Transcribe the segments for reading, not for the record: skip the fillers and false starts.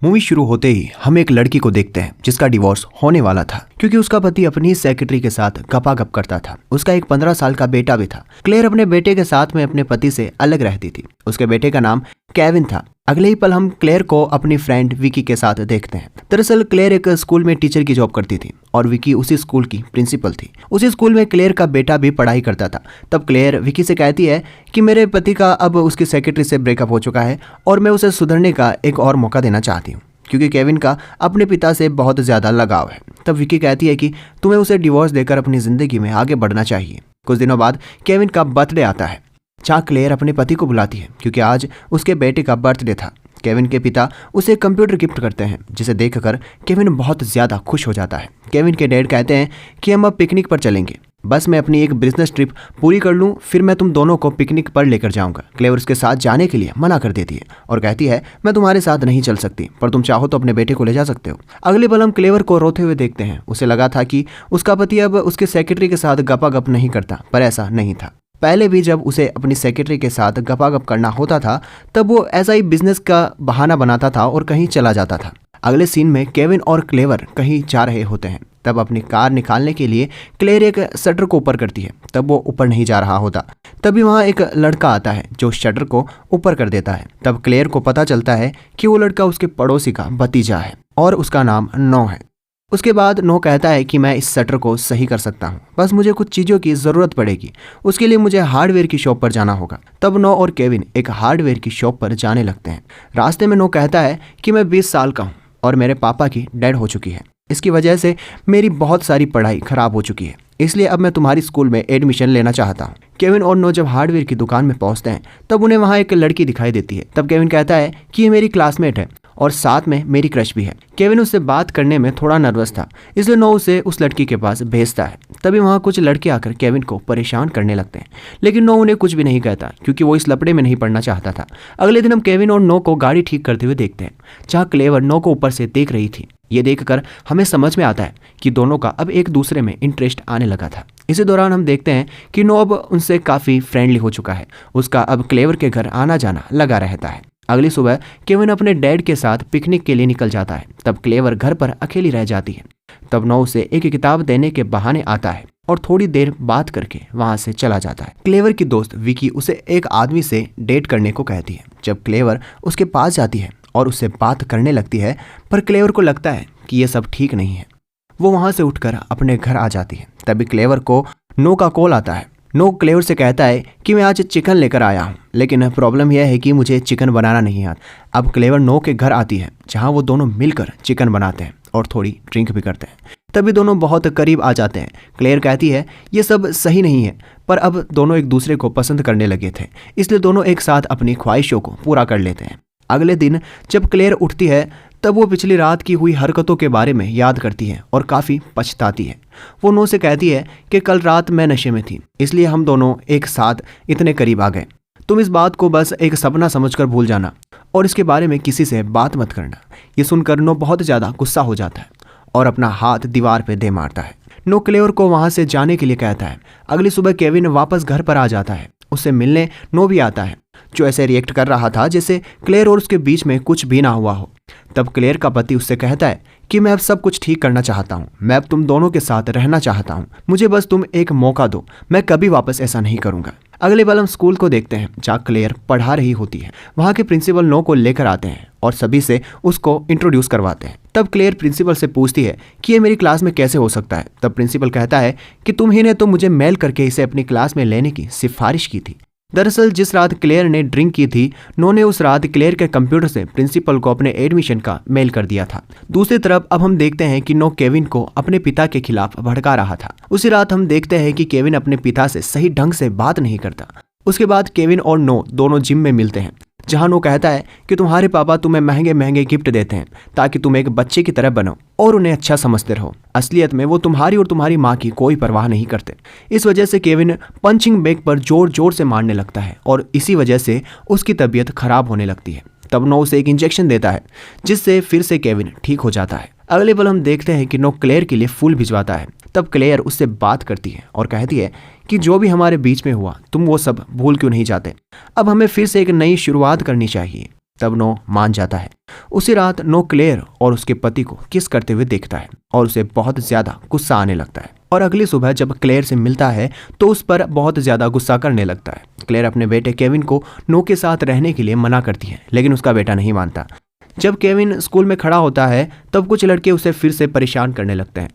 Movie शुरू होते ही हम एक लड़की को देखते हैं जिसका डिवोर्स होने वाला था क्योंकि उसका पति अपनी सेक्रेटरी के साथ गपागप करता था। उसका एक 15 साल का बेटा भी था। क्लेयर अपने बेटे के साथ में अपने पति से अलग रहती थी। उसके बेटे का नाम केविन था। अगले ही पल हम क्लेयर को अपनी फ्रेंड विकी के साथ देखते हैं। दरअसल क्लेयर एक स्कूल में टीचर की जॉब करती थी और विकी उसी स्कूल की प्रिंसिपल थी। उसी स्कूल में क्लेयर का बेटा भी पढ़ाई करता था। तब क्लेयर विकी से कहती है कि मेरे पति का अब उसकी सेक्रेटरी से ब्रेकअप हो चुका है और मैं उसे सुधरने का एक और मौका देना चाहती हूँ क्योंकि केविन का अपने पिता से बहुत ज़्यादा लगाव है। तब विकी कहती है कि तुम्हें उसे डिवोर्स देकर अपनी ज़िंदगी में आगे बढ़ना चाहिए। कुछ दिनों बाद केविन का बर्थडे आता है जहाँ क्लेयर अपने पति को बुलाती है क्योंकि आज उसके बेटे का बर्थडे था। केविन के पिता उसे कंप्यूटर गिफ्ट करते हैं जिसे देखकर केविन बहुत ज़्यादा खुश हो जाता है। केविन के डैड कहते हैं कि हम अब पिकनिक पर चलेंगे, बस मैं अपनी एक बिजनेस ट्रिप पूरी कर लूं फिर मैं तुम दोनों को पिकनिक पर लेकर जाऊंगा। क्लेवर उसके साथ जाने के लिए मना कर देती है और कहती है मैं तुम्हारे साथ नहीं चल सकती, पर तुम चाहो तो अपने बेटे को ले जा सकते हो। अगले पल हम क्लेवर को रोते हुए देखते हैं। उसे लगा था कि उसका पति अब उसके सेक्रेटरी के साथ गपागप नहीं करता, पर ऐसा नहीं था। पहले भी जब उसे अपनी सेक्रेटरी के साथ गपागप करना होता था तब वो ऐसा ही बिजनेस का बहाना बनाता था और कहीं चला जाता था। अगले सीन में केविन और क्लेवर कहीं जा रहे होते हैं। तब अपनी कार निकालने के लिए क्लेयर एक शटर को ऊपर करती है। तब वो ऊपर नहीं जा रहा होता। तभी वहाँ एक लड़का आता है जो शटर को ऊपर कर देता है। तब क्लेयर को पता चलता है कि वो लड़का उसके पड़ोसी का भतीजा है और उसका नाम नो है। उसके बाद नो कहता है कि मैं इस शटर को सही कर सकता हूँ, बस मुझे कुछ चीज़ों की ज़रूरत पड़ेगी, उसके लिए मुझे हार्डवेयर की शॉप पर जाना होगा। तब नो और केविन एक हार्डवेयर की शॉप पर जाने लगते हैं। रास्ते में नो कहता है कि मैं 20 साल का हूँ और मेरे पापा की डेड हो चुकी है। इसकी वजह से मेरी बहुत सारी पढ़ाई खराब हो चुकी है, इसलिए अब मैं तुम्हारी स्कूल में एडमिशन लेना चाहता हूँ। केविन और नो जब हार्डवेयर की दुकान में पहुँचते हैं तब उन्हें वहाँ एक लड़की दिखाई देती है। तब केविन कहता है कि ये मेरी क्लासमेट है और साथ में मेरी क्रश भी है। केविन उससे बात करने में थोड़ा नर्वस था, इसलिए नो उसे उस लड़की के पास भेजता है। तभी वहाँ कुछ लड़के आकर केविन को परेशान करने लगते हैं, लेकिन नो उन्हें कुछ भी नहीं कहता क्योंकि वो इस लपड़े में नहीं पड़ना चाहता था। अगले दिन हम केविन और नो को गाड़ी ठीक करते हुए देखते हैं जहाँ क्लेवर नो को ऊपर से देख रही थी। ये देखकर हमें समझ में आता है कि दोनों का अब एक दूसरे में इंटरेस्ट आने लगा था। इसी दौरान हम देखते हैं कि नो अब उनसे काफ़ी फ्रेंडली हो चुका है। उसका अब क्लेवर के घर आना जाना लगा रहता है। अगली सुबह केविन अपने डैड के साथ पिकनिक के लिए निकल जाता है। तब क्लेवर घर पर अकेली रह जाती है। तब नो उसे एक किताब देने के बहाने आता है और थोड़ी देर बात करके वहां से चला जाता है। क्लेवर की दोस्त विकी उसे एक आदमी से डेट करने को कहती है। जब क्लेवर उसके पास जाती है और उससे बात करने लगती है, पर क्लेवर को लगता है कि यह सब ठीक नहीं है। वो वहां से उठकर अपने घर आ जाती है। तभी क्लेवर को नो का कॉल आता है। नो क्लेवर से कहता है कि मैं आज चिकन लेकर आया हूँ, लेकिन प्रॉब्लम यह है कि मुझे चिकन बनाना नहीं आता। अब क्लेवर नो के घर आती है जहाँ वो दोनों मिलकर चिकन बनाते हैं और थोड़ी ड्रिंक भी करते हैं। तभी दोनों बहुत करीब आ जाते हैं। क्लेयर कहती है ये सब सही नहीं है, पर अब दोनों एक दूसरे को पसंद करने लगे थे, इसलिए दोनों एक साथ अपनी ख्वाहिशों को पूरा कर लेते हैं। अगले दिन जब क्लेयर उठती है तब वो पिछली रात की हुई हरकतों के बारे में याद करती है और काफ़ी पछताती है। वो नो से कहती है कि कल रात मैं नशे में थी, इसलिए हम दोनों एक साथ इतने करीब आ गए। तुम इस बात को बस एक सपना समझकर भूल जाना और इसके बारे में किसी से बात मत करना। ये सुनकर नो बहुत ज़्यादा गुस्सा हो जाता है और अपना हाथ दीवार पर दे मारता है। नो क्लेयर को वहाँ से जाने के लिए कहता है। अगली सुबह केविन वापस घर पर आ जाता है। उससे मिलने नो भी आता है जो ऐसे रिएक्ट कर रहा था जैसे क्लेयर और उसके बीच में कुछ भी ना हुआ हो। तब क्लेयर का पति उससे कहता है कि मैं अब सब कुछ ठीक करना चाहता हूँ, मैं अब तुम दोनों के साथ रहना चाहता हूँ, मुझे बस तुम एक मौका दो, मैं कभी वापस ऐसा नहीं करूँगा। अगले पल हम स्कूल को देखते हैं जहाँ क्लेयर पढ़ा रही होती है। वहाँ के प्रिंसिपल नो को लेकर आते हैं और सभी से उसको इंट्रोड्यूस करवाते हैं। तब क्लेयर प्रिंसिपल से पूछती है कि ये मेरी क्लास में कैसे हो सकता है। तब प्रिंसिपल कहता है कि तुम ही ने तो मुझे मेल करके इसे अपनी क्लास में लेने की सिफारिश की थी। दरअसल जिस रात क्लेयर ने ड्रिंक की थी, नो ने उस रात क्लेयर के कंप्यूटर से प्रिंसिपल को अपने एडमिशन का मेल कर दिया था। दूसरी तरफ अब हम देखते हैं कि नो केविन को अपने पिता के खिलाफ भड़का रहा था। उसी रात हम देखते हैं कि केविन अपने पिता से सही ढंग से बात नहीं करता। उसके बाद केविन और नो दोनों जिम में मिलते हैं जहाँ नो कहता है कि तुम्हारे पापा तुम्हें महंगे महंगे गिफ्ट देते हैं ताकि तुम एक बच्चे की तरह बनो और उन्हें अच्छा समझते रहो। असलियत में वो तुम्हारी और तुम्हारी माँ की कोई परवाह नहीं करते। इस वजह से केविन पंचिंग बैग पर जोर जोर से मारने लगता है और इसी वजह से उसकी तबीयत खराब होने लगती है। तब नो उसे एक इंजेक्शन देता है जिससे फिर से केविन ठीक हो जाता है। अगले पल हम देखते हैं कि नो क्लेयर के लिए फूल भिजवाता है। तब क्लेयर उससे बात करती है और कहती है कि जो भी हमारे बीच में हुआ तुम वो सब भूल क्यों नहीं जाते, अब हमें फिर से एक नई शुरुआत करनी चाहिए। तब नो मान जाता है। उसी रात नो क्लेयर और उसके पति को किस करते हुए देखता है और उसे बहुत ज्यादा गुस्सा आने लगता है। और अगली सुबह जब क्लेयर से मिलता है तो उस पर बहुत ज्यादा गुस्सा करने लगता है। क्लेयर अपने बेटे केविन को नो के साथ रहने के लिए मना करती है, लेकिन उसका बेटा नहीं मानता। जब केविन स्कूल में खड़ा होता है तब कुछ लड़के उसे फिर से परेशान करने लगते हैं,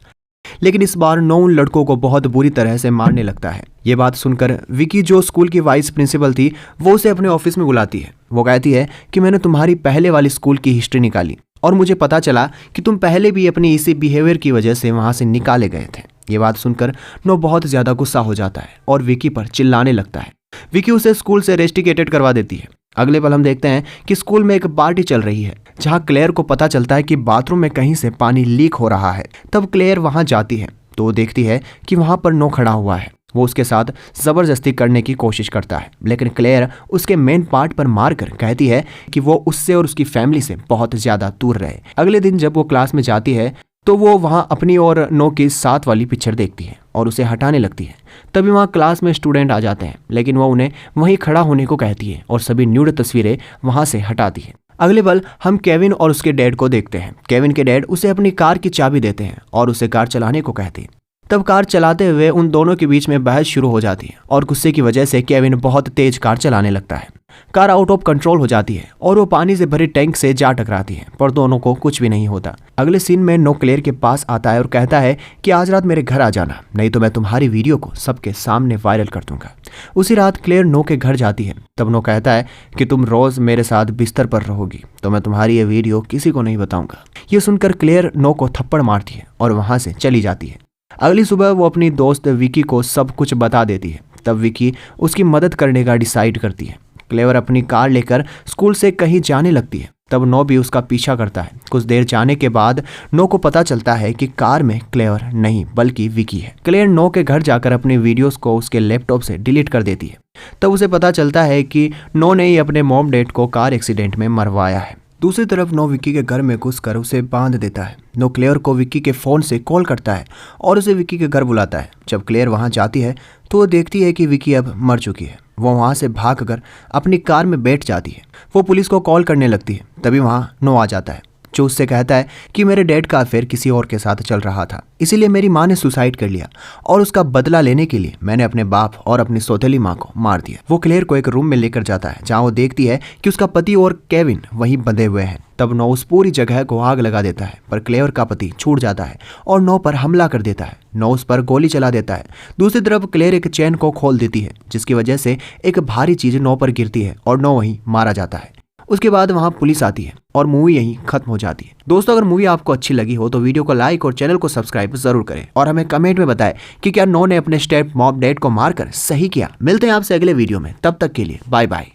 लेकिन इस बार नो उन लड़कों को बहुत बुरी तरह से मारने लगता है। ये बात सुनकर विकी, जो स्कूल की वाइस प्रिंसिपल थी, वो उसे अपने ऑफिस में बुलाती है। वो कहती है कि मैंने तुम्हारी पहले वाली स्कूल की हिस्ट्री निकाली और मुझे पता चला कि तुम पहले भी अपनी इसी बिहेवियर की वजह से वहां से निकाले गए थे। ये बात सुनकर नो बहुत ज्यादा गुस्सा हो जाता है और विकी पर चिल्लाने लगता है। विकी उसे स्कूल से रेस्टिकेटेड करवा देती है। अगले पल हम देखते हैं कि स्कूल में एक पार्टी चल रही है जहां क्लेयर को पता चलता है कि बाथरूम में कहीं से पानी लीक हो रहा है। तब क्लेयर वहां जाती है तो वो देखती है कि वहां पर नो खड़ा हुआ है। वो उसके साथ जबरदस्ती करने की कोशिश करता है, लेकिन क्लेयर उसके मेन पार्ट पर मारकर कहती है कि वो उससे और उसकी फैमिली से बहुत ज्यादा दूर रहे। अगले दिन जब वो क्लास में जाती है तो वो वहां अपनी और नो की साथ वाली पिक्चर देखती है और उसे हटाने लगती है। तभी वहां क्लास में स्टूडेंट आ जाते हैं, लेकिन वो उन्हें वहीं खड़ा होने को कहती है और सभी न्यूड तस्वीरें वहां से हटाती है। अगले पल हम केविन और उसके डैड को देखते हैं। केविन के डैड उसे अपनी कार की चाबी देते हैं और उसे कार चलाने को कहते हैं। तब कार चलाते हुए उन दोनों के बीच में बहस शुरू हो जाती है और गुस्से की वजह से केविन बहुत तेज कार चलाने लगता है। कार आउट ऑफ कंट्रोल हो जाती है और वो पानी से भरे टैंक से जा टकराती है, पर दोनों को कुछ भी नहीं होता। अगले सीन में नो क्लेयर के पास आता है और कहता है कि आज रात मेरे घर आ जाना, नहीं तो मैं तुम्हारी वीडियो को सबके सामने वायरल कर दूंगा। उसी रात क्लेयर नो के घर जाती है। तब नो कहता है कि तुम रोज मेरे साथ बिस्तर पर रहोगी तो मैं तुम्हारी ये वीडियो किसी को नहीं बताऊंगा। ये सुनकर क्लेयर नो को थप्पड़ मारती है और वहां से चली जाती है। अगली सुबह वो अपनी दोस्त विकी को सब कुछ बता देती है। तब विकी उसकी मदद करने का डिसाइड करती है। क्लेवर अपनी कार लेकर स्कूल से कहीं जाने लगती है। तब नो भी उसका पीछा करता है। कुछ देर जाने के बाद नो को पता चलता है कि कार में क्लेवर नहीं बल्कि विकी है। क्लेयर नो के घर जाकर अपनी वीडियोस को उसके लैपटॉप से डिलीट कर देती है। तब उसे पता चलता है कि नो ने ही अपने मॉम डैड को कार एक्सीडेंट में मरवाया है। दूसरी तरफ नो विक्की के घर में घुसकर उसे बांध देता है। नो क्लेयर को विक्की के फोन से कॉल करता है और उसे विक्की के घर बुलाता है। जब क्लेयर वहां जाती है तो वो देखती है कि विक्की अब मर चुकी है। वो वहां से भागकर अपनी कार में बैठ जाती है। वो पुलिस को कॉल करने लगती है। तभी वहां नो आ जाता है, जो उससे कहता है कि मेरे डैड का अफेयर किसी और के साथ चल रहा था, इसीलिए मेरी माँ ने सुसाइड कर लिया और उसका बदला लेने के लिए मैंने अपने बाप और अपनी सौतेली माँ को मार दिया। वो क्लेयर को एक रूम में लेकर जाता है जहाँ वो देखती है कि उसका पति और केविन वहीं बंधे हुए हैं। तब नो उस पूरी जगह को आग लगा देता है, पर क्लेयर का पति छूट जाता है और नो पर हमला कर देता है। नो उस पर गोली चला देता है। दूसरी तरफ क्लेयर एक चेन को खोल देती है, जिसकी वजह से एक भारी चीज नो पर गिरती है और नो वहीं मारा जाता है। उसके बाद वहां पुलिस आती है और मूवी यहीं खत्म हो जाती है। दोस्तों, अगर मूवी आपको अच्छी लगी हो तो वीडियो को लाइक और चैनल को सब्सक्राइब जरूर करें और हमें कमेंट में बताएं कि क्या नो ने अपने स्टेप मॉम डैड को मारकर सही किया। मिलते हैं आपसे अगले वीडियो में, तब तक के लिए बाय बाय।